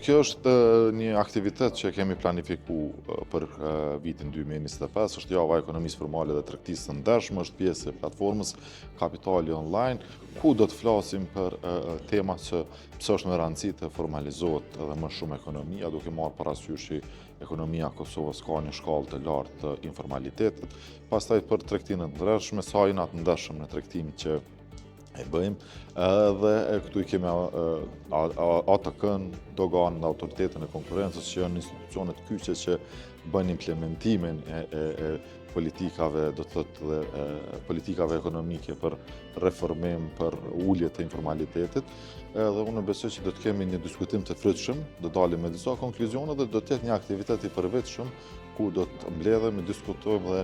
kjo është një aktivitet që kemi planifikuar për vitin 2025, është java e ekonomisë formale dhe tregtisë së ndershme, është pjesë e platformës Kapitali Online, ku do të flasim për tema që pse është me rëndësi të formalizohet edhe më shumë ekonomia, duke marrë parasysh që ekonomia e Kosovës ka një shkallë të lartë të informalitetit, pastaj për tregtinë të ndershme, sa jena të ndershëm në tregtimin që e bëjmë, dhe këtu i kemi ATK-n, doganën dhe autoritetën e konkurencës, që janë institucionet kyçe që bën implementimin e politikave, do të thotë dhe politikave ekonomike për reformim, për ulje të informalitetit. Dhe unë besoj që do të kemi një diskutim të frytshëm, do dalim me disa konkluzione dhe do të jetë një aktivitet i përvetshëm ku do të mbledhemi, diskutojmë dhe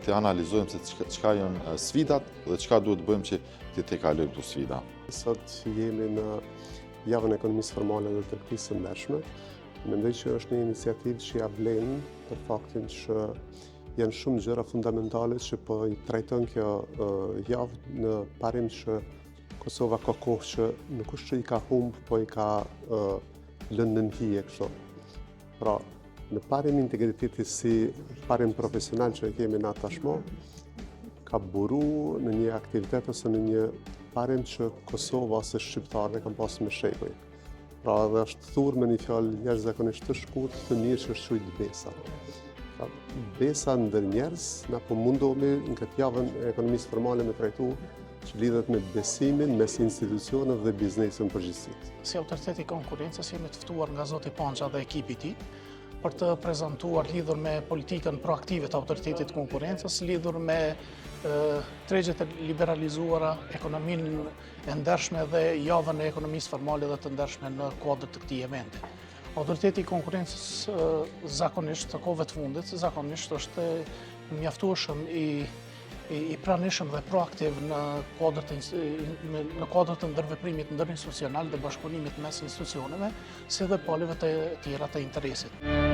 të analizojmë se çka janë sfidat dhe çka duhet bëjmë që të kalojmë këto sfida. Sot jemi në javën e ekonomisë formale dhe tregtisë së ndershme. Mendoj që është një iniciativë që ja vlen për faktin që janë shumë gjëra fundamentale që po i trajton kjo javë në parim që Kosova ka kohë që nuk është që i ka humbë, po i ka lënë në hije kështu. Pra, në parim integriteti si parim profesional që e kemi na tashmë, ka buru në një aktivitet ose në një parim që Kosova ose shqiptarëve kanë pasur me shekuj. Pra dhe është thurë me një fjalë jashtëzakonisht të shkurtër, të mirë që është quajtur besa. Pra, besa ndër njerëz, na po mundohemi në këtë javën e ekonomisë formale me trajtu që lidhet me besimin mes institucioneve dhe biznesin përgjithësi. Si autoriteti i konkurrencës jemi të ftuar nga zoti Pança dhe ekipi i tij për të prezantuar lidhur me politikën proaktive të autoritetit të konkurrencës, lidhur me tregjet e liberalizuara, ekonominë e ndershme dhe javën e ekonomisë formale dhe të ndershme në kuadër të këtij eventi. Autoriteti i konkurrencës zakonisht të kohëve të fundit zakonisht është mjaftueshëm i pranishëm dhe proaktiv në kuadër të ndërveprimit ndërinstitucional dhe bashkëpunimit mes institucioneve, si dhe palëve të tjera të interesit.